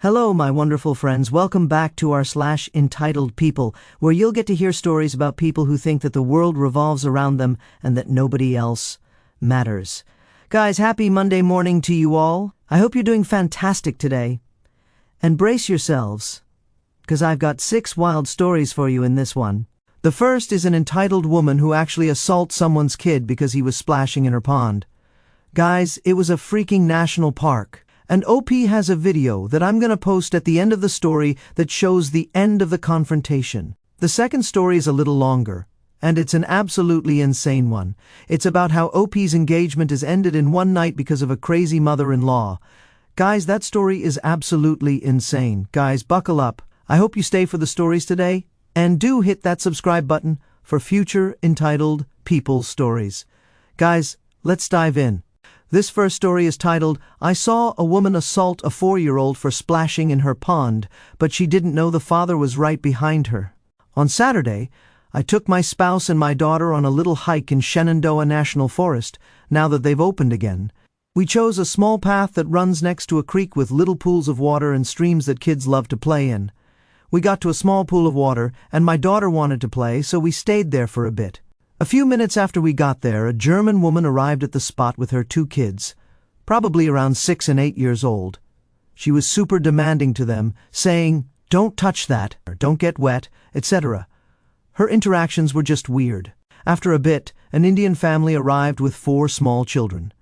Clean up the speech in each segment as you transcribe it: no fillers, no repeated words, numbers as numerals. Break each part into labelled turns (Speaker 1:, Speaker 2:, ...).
Speaker 1: Hello, my wonderful friends. Welcome back to our /entitled people, where you'll get to hear stories about people who think that the world revolves around them and that nobody else matters. Guys, happy Monday morning to you all. I hope you're doing fantastic today. And brace yourselves, because I've got 6 wild stories for you in this one. The first is an entitled woman who actually assaults someone's kid because he was splashing in her pond. Guys, it was a freaking national park. And OP has a video that I'm going to post at the end of the story that shows the end of the confrontation. The second story is a little longer, and it's an absolutely insane one. It's about how OP's engagement is ended in one night because of a crazy mother-in-law. Guys, that story is absolutely insane. Guys, buckle up. I hope you stay for the stories today, and do hit that subscribe button for future entitled people stories. Guys, let's dive in. This first story is titled, I saw a woman assault a 4-year-old for splashing in her pond, but she didn't know the father was right behind her. On Saturday, I took my spouse and my daughter on a little hike in Shenandoah National Forest, now that they've opened again. We chose a small path that runs next to a creek with little pools of water and streams that kids love to play in. We got to a small pool of water, and my daughter wanted to play, so we stayed there for a bit. A few minutes after we got there, a German woman arrived at the spot with her 2 kids, probably around 6 and 8 years old. She was super demanding to them, saying, "Don't touch that," or "Don't get wet," etc. Her interactions were just weird. After a bit, an Indian family arrived with 4 small children.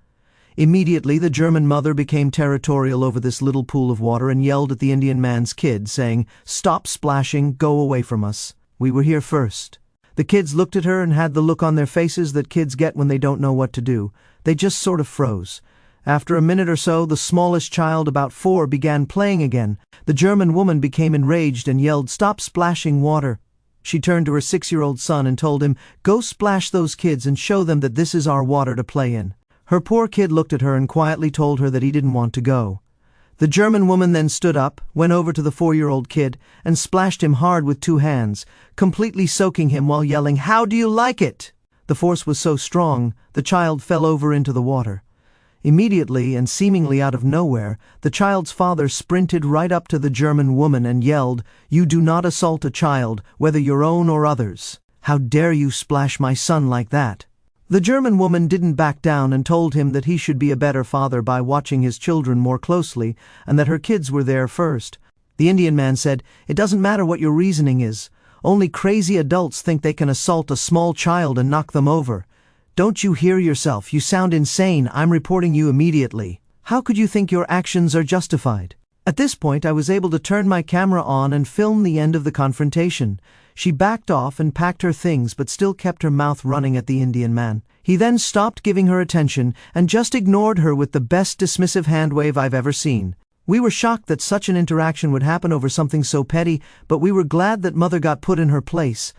Speaker 1: Immediately, the German mother became territorial over this little pool of water and yelled at the Indian man's kid, saying, "Stop splashing, go away from us. We were here first." The kids looked at her and had the look on their faces that kids get when they don't know what to do. They just sort of froze. After a minute or so, the smallest child, about 4, began playing again. The German woman became enraged and yelled, "Stop splashing water." She turned to her 6-year-old son and told him, "Go splash those kids and show them that this is our water to play in." Her poor kid looked at her and quietly told her that he didn't want to go. The German woman then stood up, went over to the 4-year-old kid, and splashed him hard with 2 hands, completely soaking him while yelling, "How do you like it?" The force was so strong, the child fell over into the water. Immediately, and seemingly out of nowhere, the child's father sprinted right up to the German woman and yelled, "You do not assault a child, whether your own or others. How dare you splash my son like that?" The German woman didn't back down and told him that he should be a better father by watching his children more closely and that her kids were there first. The Indian man said, "It doesn't matter what your reasoning is. Only crazy adults think they can assault a small child and knock them over. Don't you hear yourself? You sound insane. I'm reporting you immediately. How could you think your actions are justified?" At this point, I was able to turn my camera on and film the end of the confrontation. She backed off and packed her things but still kept her mouth running at the Indian man. He then stopped giving her attention and just ignored her with the best dismissive hand wave I've ever seen. We were shocked that such an interaction would happen over something so petty, but we were glad that mother got put in her place.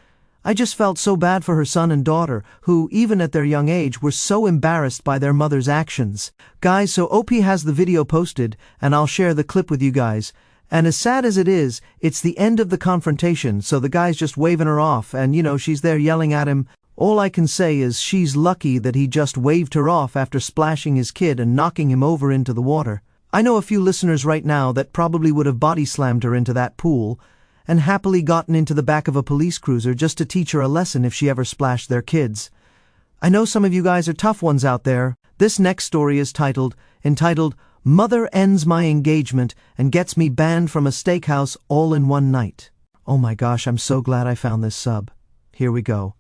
Speaker 1: I just felt so bad for her son and daughter, who, even at their young age, were so embarrassed by their mother's actions. Guys, so OP has the video posted, and I'll share the clip with you guys. And as sad as it is, it's the end of the confrontation, so the guy's just waving her off, and she's there yelling at him. All I can say is she's lucky that he just waved her off after splashing his kid and knocking him over into the water. I know a few listeners right now that probably would have body slammed her into that pool and happily gotten into the back of a police cruiser just to teach her a lesson if she ever splashed their kids. I know some of you guys are tough ones out there. This next story is entitled, Mother Ends My Engagement and Gets Me Banned from a Steakhouse All in One Night. Oh my gosh, I'm so glad I found this sub. Here we go.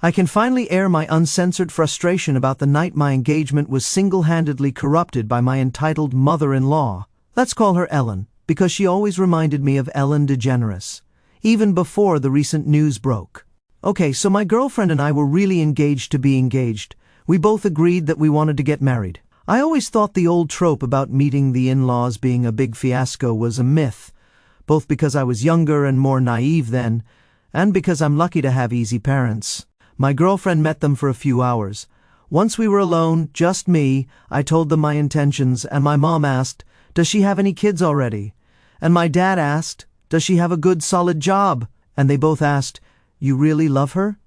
Speaker 1: I can finally air my uncensored frustration about the night my engagement was single-handedly corrupted by my entitled mother-in-law. Let's call her Ellen, because she always reminded me of Ellen DeGeneres, even before the recent news broke. Okay, so my girlfriend and I were really engaged to be engaged. We both agreed that we wanted to get married. I always thought the old trope about meeting the in-laws being a big fiasco was a myth, both because I was younger and more naive then, and because I'm lucky to have easy parents. My girlfriend met them for a few hours. Once we were alone, just me, I told them my intentions, and my mom asked, "Does she have any kids already?" And my dad asked, "Does she have a good solid job?" And they both asked, "You really love her?"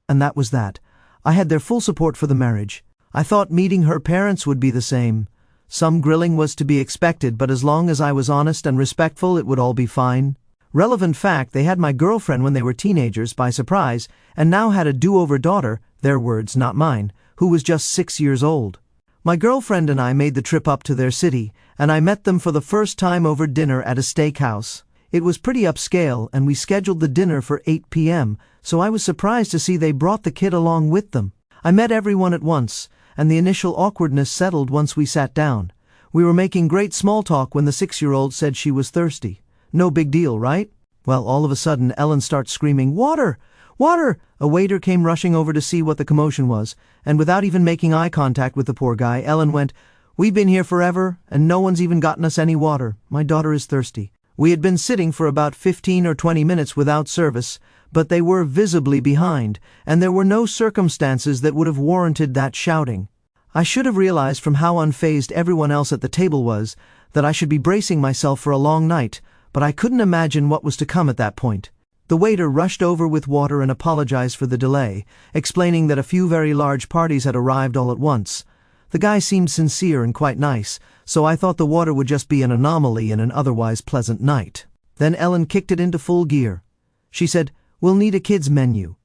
Speaker 1: And that was that. I had their full support for the marriage. I thought meeting her parents would be the same. Some grilling was to be expected, but as long as I was honest and respectful, it would all be fine. Relevant fact, they had my girlfriend when they were teenagers by surprise, and now had a do-over daughter, their words, not mine, who was just 6 years old. My girlfriend and I made the trip up to their city, and I met them for the first time over dinner at a steakhouse. It was pretty upscale, and we scheduled the dinner for 8 p.m., so I was surprised to see they brought the kid along with them. I met everyone at once, and the initial awkwardness settled once we sat down. We were making great small talk when the 6-year-old said she was thirsty. No big deal, right? Well, all of a sudden, Ellen starts screaming, "Water! Water!" A waiter came rushing over to see what the commotion was, and without even making eye contact with the poor guy, Ellen went, "We've been here forever, and no one's even gotten us any water. My daughter is thirsty." We had been sitting for about 15 or 20 minutes without service, but they were visibly behind, and there were no circumstances that would have warranted that shouting. I should have realized from how unfazed everyone else at the table was that I should be bracing myself for a long night, but I couldn't imagine what was to come at that point. The waiter rushed over with water and apologized for the delay, explaining that a few very large parties had arrived all at once. The guy seemed sincere and quite nice, so I thought the water would just be an anomaly in an otherwise pleasant night. Then Ellen kicked it into full gear. She said, "We'll need a kids' menu."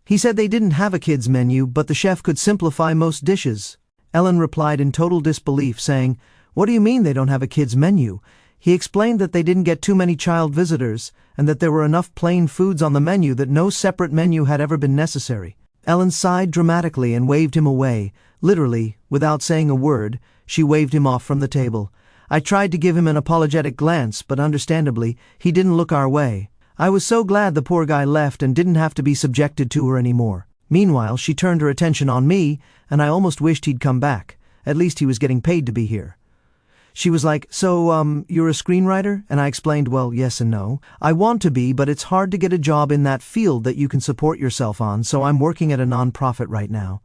Speaker 1: He said they didn't have a kids' menu, but the chef could simplify most dishes. Ellen replied in total disbelief, saying, "What do you mean they don't have a kids' menu?" He explained that they didn't get too many child visitors, and that there were enough plain foods on the menu that no separate menu had ever been necessary. Ellen sighed dramatically and waved him away. Literally, without saying a word, she waved him off from the table. I tried to give him an apologetic glance, but understandably, he didn't look our way. I was so glad the poor guy left and didn't have to be subjected to her anymore. Meanwhile, she turned her attention on me, and I almost wished he'd come back. At least he was getting paid to be here. She was like, "So, you're a screenwriter?" And I explained, well, yes and no. I want to be, but it's hard to get a job in that field that you can support yourself on, so I'm working at a non-profit right now.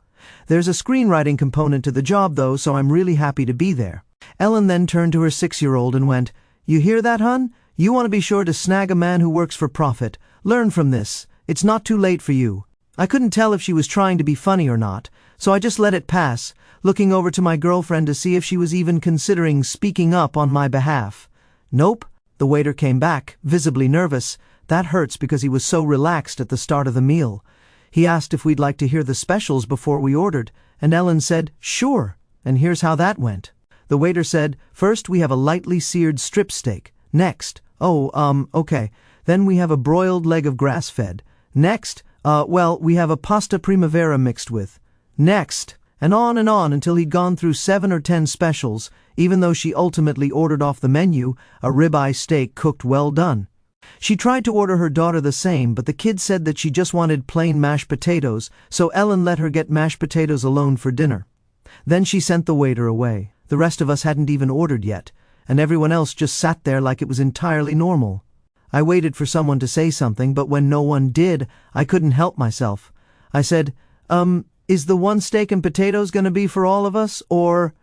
Speaker 1: There's a screenwriting component to the job, though, so I'm really happy to be there. Ellen then turned to her 6-year-old and went, "You hear that, hun? You want to be sure to snag a man who works for profit. Learn from this. It's not too late for you." I couldn't tell if she was trying to be funny or not, so I just let it pass, looking over to my girlfriend to see if she was even considering speaking up on my behalf. Nope. The waiter came back, visibly nervous. That hurts because he was so relaxed at the start of the meal. He asked if we'd like to hear the specials before we ordered, and Ellen said, "Sure." And here's how that went. The waiter said, "First we have a lightly seared strip steak. Next, okay. Then we have a broiled leg of grass-fed. Next, we have a pasta primavera mixed with. Next," and on until he'd gone through 7 or 10 specials, even though she ultimately ordered off the menu a ribeye steak cooked well done. She tried to order her daughter the same, but the kid said that she just wanted plain mashed potatoes, so Ellen let her get mashed potatoes alone for dinner. Then she sent the waiter away. The rest of us hadn't even ordered yet, and everyone else just sat there like it was entirely normal. I waited for someone to say something, but when no one did, I couldn't help myself. I said, "Is the one steak and potatoes gonna be for all of us, or—"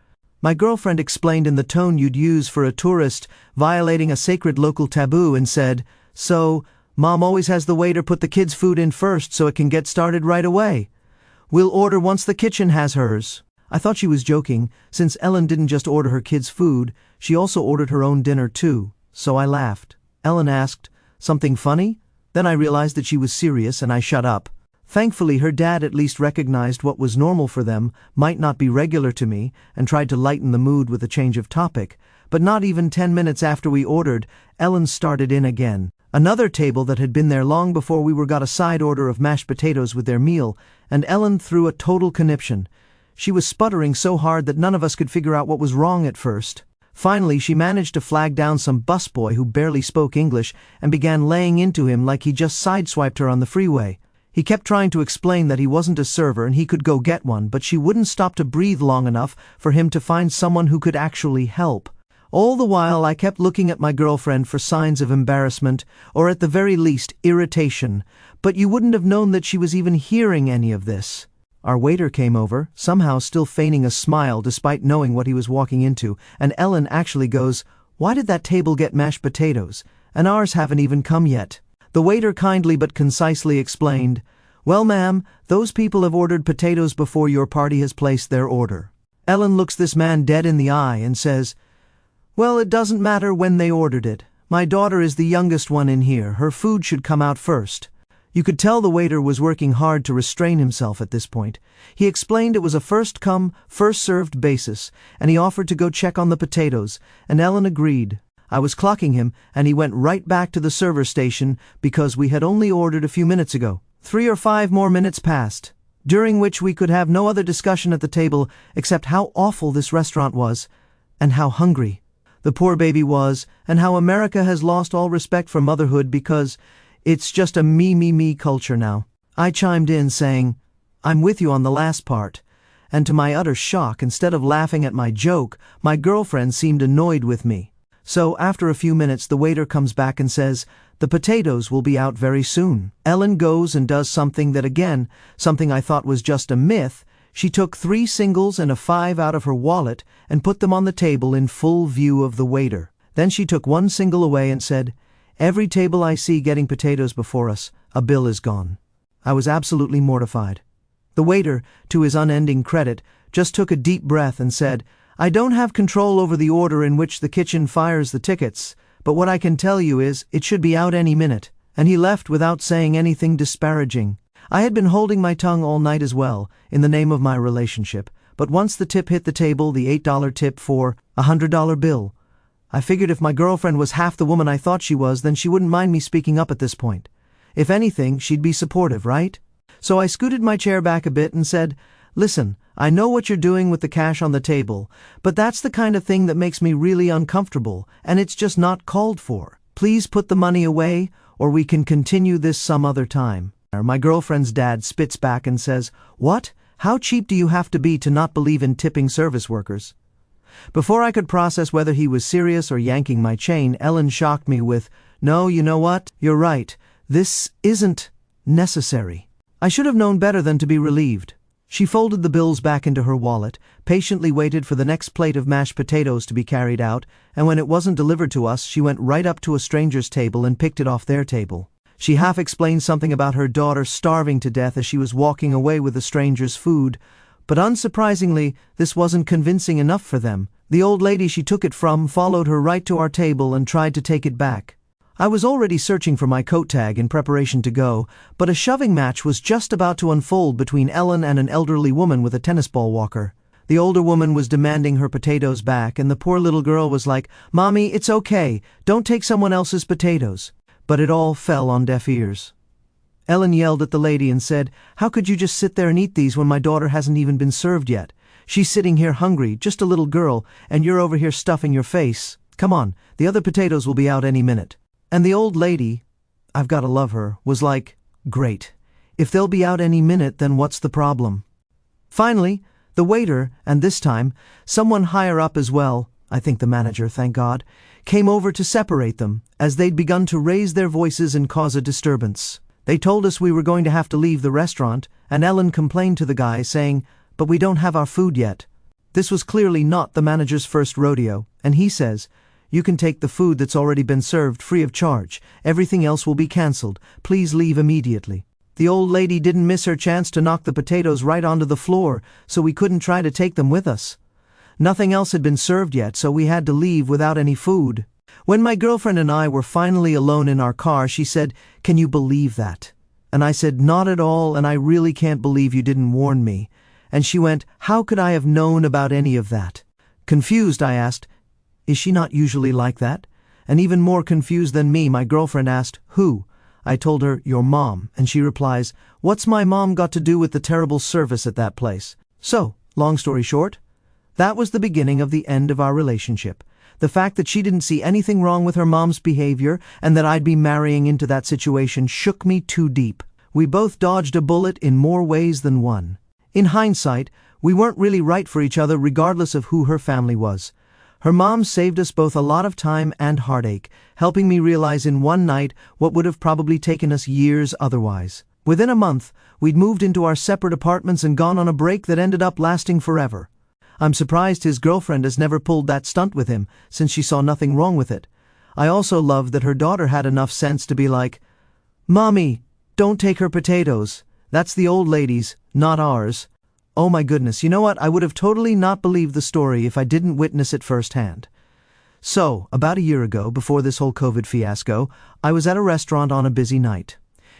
Speaker 1: My girlfriend explained in the tone you'd use for a tourist violating a sacred local taboo and said, "So, Mom always has the waiter put the kids' food in first so it can get started right away. We'll order once the kitchen has hers." I thought she was joking, since Ellen didn't just order her kids' food, she also ordered her own dinner too, so I laughed. Ellen asked, "Something funny?" Then I realized that she was serious and I shut up. Thankfully, her dad at least recognized what was normal for them might not be regular to me and tried to lighten the mood with a change of topic, but not even 10 minutes after we ordered, Ellen started in again. Another table that had been there long before we got a side order of mashed potatoes with their meal, and Ellen threw a total conniption. She was sputtering so hard that none of us could figure out what was wrong at first. Finally, she managed to flag down some busboy who barely spoke English and began laying into him like he just sideswiped her on the freeway. He kept trying to explain that he wasn't a server and he could go get one, but she wouldn't stop to breathe long enough for him to find someone who could actually help. All the while, I kept looking at my girlfriend for signs of embarrassment, or at the very least, irritation, but you wouldn't have known that she was even hearing any of this. Our waiter came over, somehow still feigning a smile despite knowing what he was walking into, and Ellen actually goes, "Why did that table get mashed potatoes? And ours haven't even come yet." The waiter kindly but concisely explained, "Well, ma'am, those people have ordered potatoes before your party has placed their order." Ellen looks this man dead in the eye and says, "Well, it doesn't matter when they ordered it. My daughter is the youngest one in here. Her food should come out first." You could tell the waiter was working hard to restrain himself at this point. He explained it was a first-come, first-served basis, and he offered to go check on the potatoes, and Ellen agreed. I was clocking him, and he went right back to the server station because we had only ordered a few minutes ago. 3 or 5 more minutes passed, during which we could have no other discussion at the table except how awful this restaurant was, and how hungry the poor baby was, and how America has lost all respect for motherhood because it's just a me culture now. I chimed in saying, "I'm with you on the last part," and to my utter shock, instead of laughing at my joke, my girlfriend seemed annoyed with me. So after a few minutes the waiter comes back and says, "The potatoes will be out very soon." Ellen goes and does something that again, something I thought was just a myth. She took 3 singles and a 5 out of her wallet and put them on the table in full view of the waiter. Then she took 1 single away and said, "Every table I see getting potatoes before us, a bill is gone." I was absolutely mortified. The waiter, to his unending credit, just took a deep breath and said, "I don't have control over the order in which the kitchen fires the tickets, but what I can tell you is, it should be out any minute." And he left without saying anything disparaging. I had been holding my tongue all night as well, in the name of my relationship, but once the tip hit the table, the $8 tip for a $100 bill, I figured if my girlfriend was half the woman I thought she was, then she wouldn't mind me speaking up at this point. If anything, she'd be supportive, right? So I scooted my chair back a bit and said, "Listen, I know what you're doing with the cash on the table, but that's the kind of thing that makes me really uncomfortable, and it's just not called for. Please put the money away, or we can continue this some other time." My girlfriend's dad spits back and says, "What? How cheap do you have to be to not believe in tipping service workers?" Before I could process whether he was serious or yanking my chain, Ellen shocked me with, "No, you know what? You're right. This isn't necessary." I should have known better than to be relieved. She folded the bills back into her wallet, patiently waited for the next plate of mashed potatoes to be carried out, and when it wasn't delivered to us, she went right up to a stranger's table and picked it off their table. She half explained something about her daughter starving to death as she was walking away with the stranger's food, but unsurprisingly, this wasn't convincing enough for them. The old lady she took it from followed her right to our table and tried to take it back. I was already searching for my coat tag in preparation to go, but a shoving match was just about to unfold between Ellen and an elderly woman with a tennis ball walker. The older woman was demanding her potatoes back, and the poor little girl was like, "Mommy, it's okay. Don't take someone else's potatoes." But it all fell on deaf ears. Ellen yelled at the lady and said, "How could you just sit there and eat these when my daughter hasn't even been served yet? She's sitting here hungry, just a little girl, and you're over here stuffing your face. Come on, the other potatoes will be out any minute." And the old lady, I've got to love her, was like, "Great. If they'll be out any minute, then what's the problem?" Finally, the waiter, and this time, someone higher up as well, I think the manager, thank God, came over to separate them, as they'd begun to raise their voices and cause a disturbance. They told us we were going to have to leave the restaurant, and Ellen complained to the guy, saying, "But we don't have our food yet." This was clearly not the manager's first rodeo, and he says, "You can take the food that's already been served free of charge. Everything else will be cancelled. Please leave immediately." The old lady didn't miss her chance to knock the potatoes right onto the floor, so we couldn't try to take them with us. Nothing else had been served yet, so we had to leave without any food. When my girlfriend and I were finally alone in our car, she said, "Can you believe that?" And I said, "Not at all, and I really can't believe you didn't warn me." And she went, "How could I have known about any of that?" Confused, I asked, "Is she not usually like that?" And even more confused than me, my girlfriend asked, "Who?" I told her, "Your mom," and she replies, "What's my mom got to do with the terrible service at that place?" So, long story short, that was the beginning of the end of our relationship. The fact that she didn't see anything wrong with her mom's behavior and that I'd be marrying into that situation shook me too deep. We both dodged a bullet in more ways than one. In hindsight, we weren't really right for each other regardless of who her family was. Her mom saved us both a lot of time and heartache, helping me realize in one night what would have probably taken us years otherwise. Within a month, we'd moved into our separate apartments and gone on a break that ended up lasting forever. I'm surprised his girlfriend has never pulled that stunt with him, since she saw nothing wrong with it. I also loved that her daughter had enough sense to be like, "Mommy, don't take her potatoes. That's the old lady's, not ours." Oh my goodness, you know what? I would have totally not believed the story if I didn't witness it firsthand. So, about a year ago, before this whole COVID fiasco, I was at a restaurant on a busy night.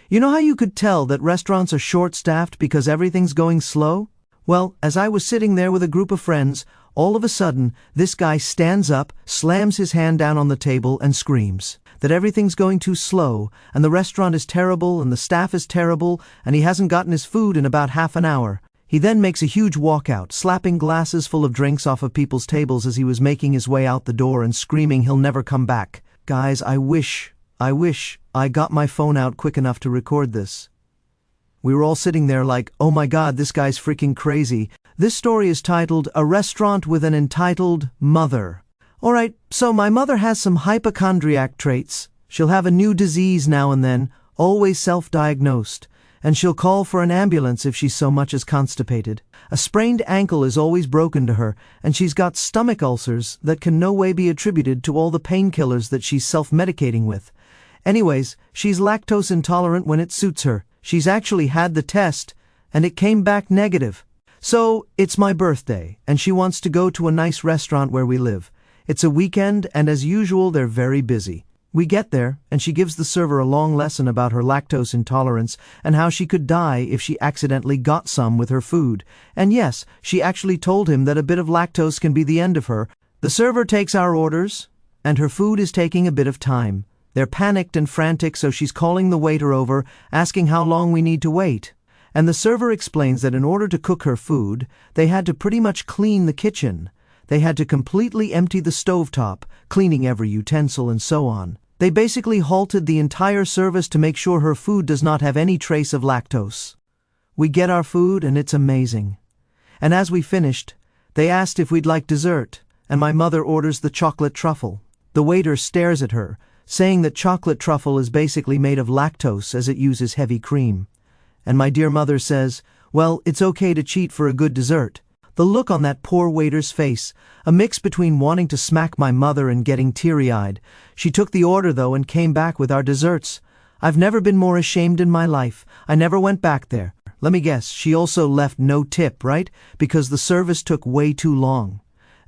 Speaker 1: You know how you could tell that restaurants are short-staffed because everything's going slow? Well, as I was sitting there with a group of friends, all of a sudden, this guy stands up, slams his hand down on the table, and screams that everything's going too slow, and the restaurant is terrible, and the staff is terrible, and he hasn't gotten his food in about half an hour. He then makes a huge walkout, slapping glasses full of drinks off of people's tables as he was making his way out the door and screaming he'll never come back. Guys, I wish I got my phone out quick enough to record this. We were all sitting there like, oh my god, this guy's freaking crazy. This story is titled, A Restaurant with an Entitled Mother. Alright, so my mother has some hypochondriac traits. She'll have a new disease now and then, always self-diagnosed. And she'll call for an ambulance if she's so much as constipated. A sprained ankle is always broken to her, and she's got stomach ulcers that can no way be attributed to all the painkillers that she's self-medicating with. Anyways, she's lactose intolerant when it suits her. She's actually had the test, and it came back negative. So, it's my birthday, and she wants to go to a nice restaurant where we live. It's a weekend, and as usual, they're very busy. We get there, and she gives the server a long lesson about her lactose intolerance and how she could die if she accidentally got some with her food. And yes, she actually told him that a bit of lactose can be the end of her. The server takes our orders, and her food is taking a bit of time. They're panicked and frantic, so she's calling the waiter over, asking how long we need to wait. And the server explains that in order to cook her food, they had to pretty much clean the kitchen. They had to completely empty the stovetop, cleaning every utensil and so on. They basically halted the entire service to make sure her food does not have any trace of lactose. We get our food and it's amazing. And as we finished, they asked if we'd like dessert, and my mother orders the chocolate truffle. The waiter stares at her, saying that chocolate truffle is basically made of lactose as it uses heavy cream. And my dear mother says, well, it's okay to cheat for a good dessert. The look on that poor waiter's face, a mix between wanting to smack my mother and getting teary-eyed. She took the order, though, and came back with our desserts. I've never been more ashamed in my life. I never went back there. Let me guess, she also left no tip, right? Because the service took way too long.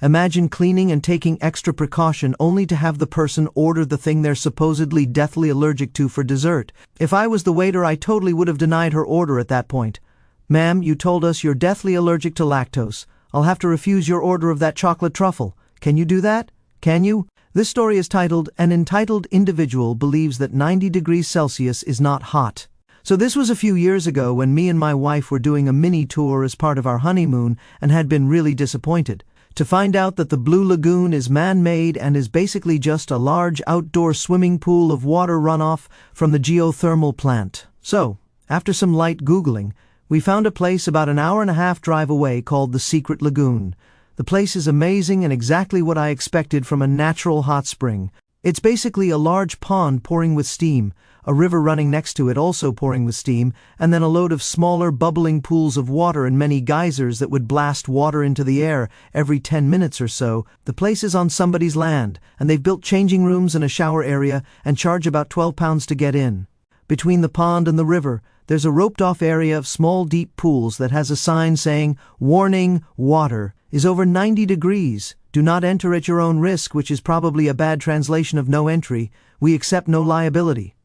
Speaker 1: Imagine cleaning and taking extra precaution only to have the person order the thing they're supposedly deathly allergic to for dessert. If I was the waiter, I totally would have denied her order at that point. Ma'am, you told us you're deathly allergic to lactose. I'll have to refuse your order of that chocolate truffle. Can you do that? Can you? This story is titled, An Entitled Individual Believes That 90 degrees Celsius is Not Hot. So this was a few years ago when me and my wife were doing a mini tour as part of our honeymoon and had been really disappointed to find out that the Blue Lagoon is man-made and is basically just a large outdoor swimming pool of water runoff from the geothermal plant. So, after some light Googling, we found a place about an hour-and-a-half drive away called the Secret Lagoon. The place is amazing and exactly what I expected from a natural hot spring. It's basically a large pond pouring with steam, a river running next to it also pouring with steam, and then a load of smaller bubbling pools of water and many geysers that would blast water into the air every 10 minutes or so. The place is on somebody's land, and they've built changing rooms and a shower area and charge about £12 to get in. Between the pond and the river, there's a roped-off area of small deep pools that has a sign saying, Warning, water is over 90 degrees. Do not enter at your own risk, which is probably a bad translation of no entry. We accept no liability.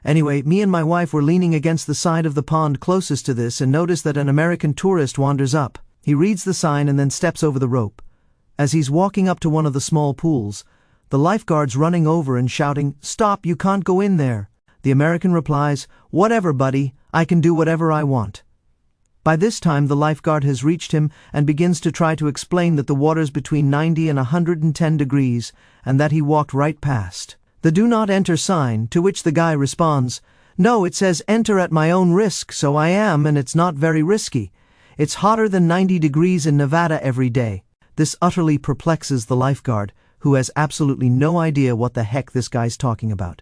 Speaker 1: Anyway, me and my wife were leaning against the side of the pond closest to this and noticed that an American tourist wanders up. He reads the sign and then steps over the rope. As he's walking up to one of the small pools, the lifeguard's running over and shouting, Stop, you can't go in there. The American replies, Whatever, buddy, I can do whatever I want. By this time, the lifeguard has reached him and begins to try to explain that the water's between 90 and 110 degrees and that he walked right past the Do Not Enter sign, to which the guy responds, No, it says enter at my own risk, so I am, and it's not very risky. It's hotter than 90 degrees in Nevada every day. This utterly perplexes the lifeguard, who has absolutely no idea what the heck this guy's talking about.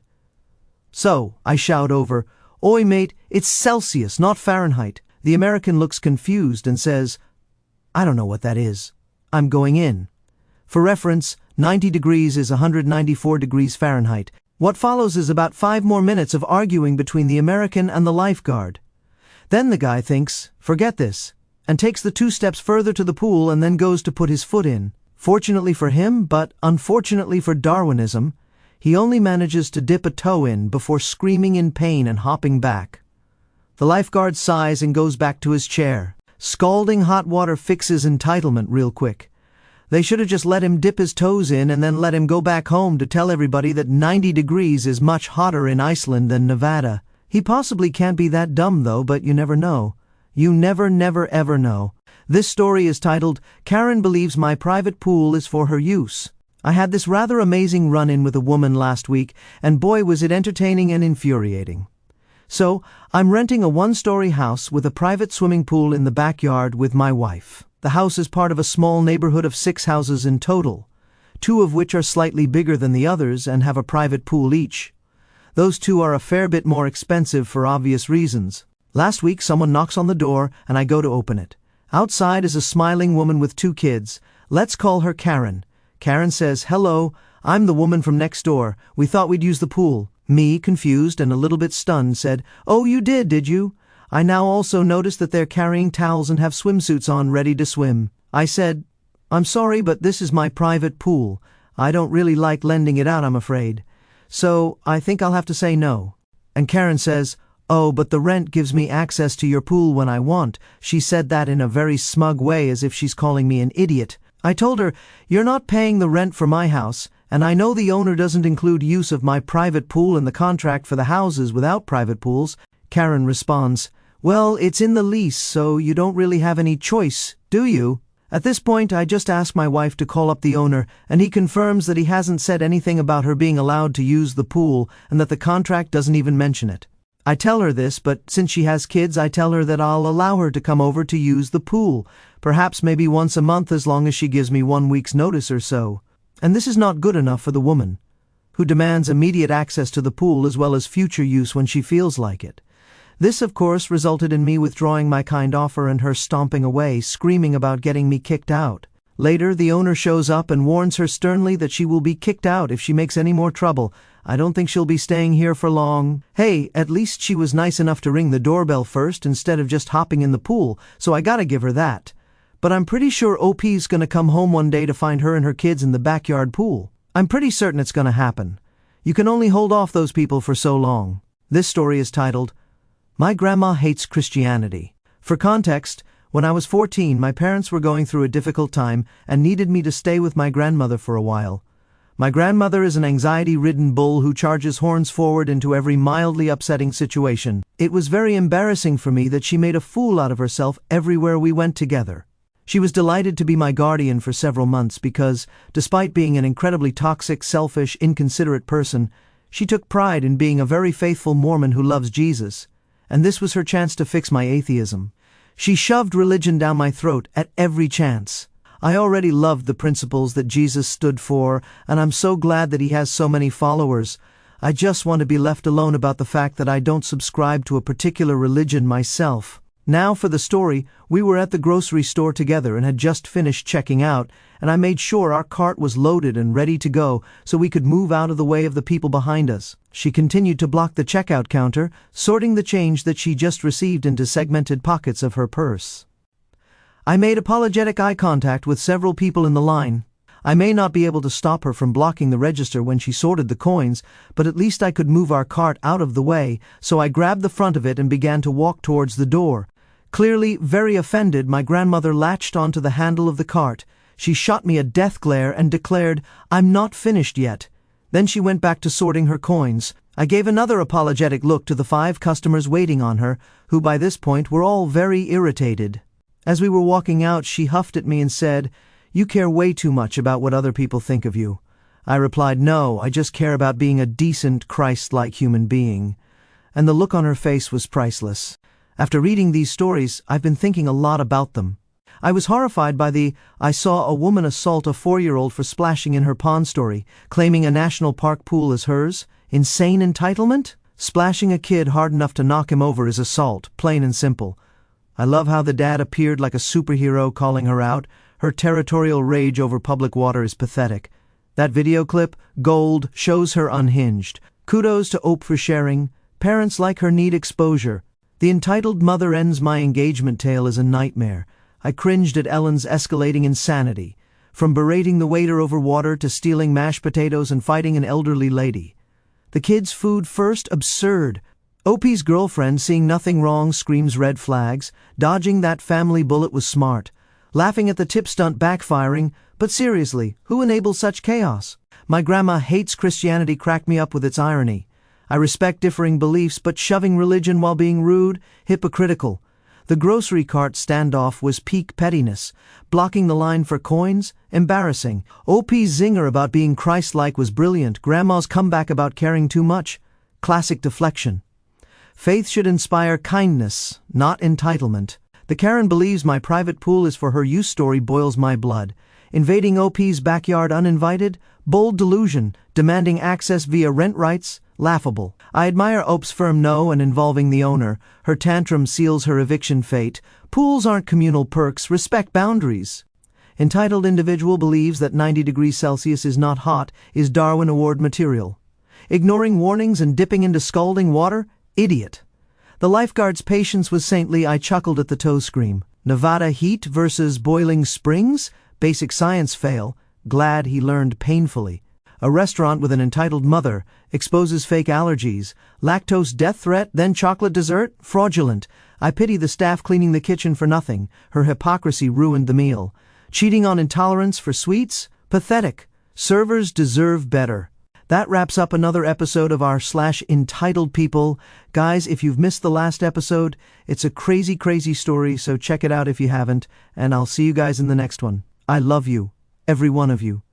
Speaker 1: So, I shout over, Oi mate, it's Celsius, not Fahrenheit. The American looks confused and says, I don't know what that is. I'm going in. For reference, 90 degrees is 194 degrees Fahrenheit. What follows is about 5 more minutes of arguing between the American and the lifeguard. Then the guy thinks, forget this. and takes the 2 steps further to the pool and then goes to put his foot in. Fortunately for him, but unfortunately for Darwinism, he only manages to dip a toe in before screaming in pain and hopping back. The lifeguard sighs and goes back to his chair. Scalding hot water fixes entitlement real quick. They should have just let him dip his toes in and then let him go back home to tell everybody that 90 degrees is much hotter in Iceland than Nevada. He possibly can't be that dumb though, but you never know. You never ever know. This story is titled, Karen Believes My Private Pool is for Her Use. I had this rather amazing run-in with a woman last week, and boy was it entertaining and infuriating. So, I'm renting a 1-story house with a private swimming pool in the backyard with my wife. The house is part of a small neighborhood of 6 houses in total, 2 of which are slightly bigger than the others and have a private pool each. Those 2 are a fair bit more expensive for obvious reasons. Last week someone knocks on the door and I go to open it. Outside is a smiling woman with 2 kids. Let's call her Karen. Karen says, "Hello, I'm the woman from next door. We thought we'd use the pool." Me, confused and a little bit stunned, said, "Oh, you did you? I now also notice that they're carrying towels and have swimsuits on ready to swim." I said, "I'm sorry, but this is my private pool. I don't really like lending it out, I'm afraid. So, I think I'll have to say no." And Karen says, "Oh, but the rent gives me access to your pool when I want." She said that in a very smug way as if she's calling me an idiot. I told her, "You're not paying the rent for my house, and I know the owner doesn't include use of my private pool in the contract for the houses without private pools." Karen responds, "Well, it's in the lease, so you don't really have any choice, do you?" At this point, I just ask my wife to call up the owner, and he confirms that he hasn't said anything about her being allowed to use the pool and that the contract doesn't even mention it. I tell her this, but since she has kids, I tell her that I'll allow her to come over to use the pool, perhaps maybe once a month as long as she gives me 1 week's notice or so. And this is not good enough for the woman, who demands immediate access to the pool as well as future use when she feels like it. This, of course, resulted in me withdrawing my kind offer and her stomping away, screaming about getting me kicked out. Later, the owner shows up and warns her sternly that she will be kicked out if she makes any more trouble. I don't think she'll be staying here for long. Hey, at least she was nice enough to ring the doorbell first instead of just hopping in the pool, so I gotta give her that. But I'm pretty sure OP's gonna come home one day to find her and her kids in the backyard pool. I'm pretty certain it's gonna happen. You can only hold off those people for so long. This story is titled, My Grandma Hates Christianity. For context, when I was 14, my parents were going through a difficult time and needed me to stay with my grandmother for a while. My grandmother is an anxiety-ridden bull who charges horns forward into every mildly upsetting situation. It was very embarrassing for me that she made a fool out of herself everywhere we went together. She was delighted to be my guardian for several months because, despite being an incredibly toxic, selfish, inconsiderate person, she took pride in being a very faithful Mormon who loves Jesus, and this was her chance to fix my atheism. She shoved religion down my throat at every chance. I already loved the principles that Jesus stood for, and I'm so glad that he has so many followers. I just want to be left alone about the fact that I don't subscribe to a particular religion myself. Now for the story. We were at the grocery store together and had just finished checking out, and I made sure our cart was loaded and ready to go so we could move out of the way of the people behind us. She continued to block the checkout counter, sorting the change that she just received into segmented pockets of her purse. I made apologetic eye contact with several people in the line. I may not be able to stop her from blocking the register when she sorted the coins, but at least I could move our cart out of the way, so I grabbed the front of it and began to walk towards the door. Clearly very offended, my grandmother latched onto the handle of the cart. She shot me a death glare and declared, "I'm not finished yet." Then she went back to sorting her coins. I gave another apologetic look to the 5 customers waiting on her, who by this point were all very irritated. As we were walking out, she huffed at me and said, "You care way too much about what other people think of you." I replied, "No, I just care about being a decent, Christ-like human being." And the look on her face was priceless. After reading these stories, I've been thinking a lot about them. I was horrified by the "I saw a woman assault a 4-year-old for splashing in her pond" story, claiming a national park pool as hers. Insane entitlement? Splashing a kid hard enough to knock him over is assault, plain and simple. I love how the dad appeared like a superhero calling her out. Her territorial rage over public water is pathetic. That video clip, gold, shows her unhinged. Kudos to Ope for sharing. Parents like her need exposure. The entitled mother ends my engagement tale as a nightmare. I cringed at Ellen's escalating insanity, from berating the waiter over water to stealing mashed potatoes and fighting an elderly lady. The kids' food first, absurd. OP's girlfriend, seeing nothing wrong, screams red flags. Dodging that family bullet was smart. Laughing at the tip stunt backfiring, but seriously, who enables such chaos? My grandma hates Christianity cracked me up with its irony. I respect differing beliefs, but shoving religion while being rude, hypocritical. The grocery cart standoff was peak pettiness. Blocking the line for coins, embarrassing. OP's zinger about being Christ-like was brilliant. Grandma's comeback about caring too much, classic deflection. Faith should inspire kindness, not entitlement. The Karen believes my private pool is for her use story boils my blood. Invading OP's backyard uninvited, bold delusion, demanding access via rent rights, laughable. I admire OP's firm no and involving the owner. Her tantrum seals her eviction fate. Pools aren't communal perks, respect boundaries. Entitled individual believes that 90 degrees Celsius is not hot, is Darwin Award material. Ignoring warnings and dipping into scalding water, idiot. The lifeguard's patience was saintly. I chuckled at the toe scream. Nevada heat versus boiling springs? Basic science fail. Glad he learned painfully. A restaurant with an entitled mother exposes fake allergies. Lactose death threat, then chocolate dessert? Fraudulent. I pity the staff cleaning the kitchen for nothing. Her hypocrisy ruined the meal. Cheating on intolerance for sweets? Pathetic. Servers deserve better. That wraps up another episode of our /Entitled People. Guys, if you've missed the last episode, it's a crazy, crazy story, so check it out if you haven't, and I'll see you guys in the next one. I love you, every one of you.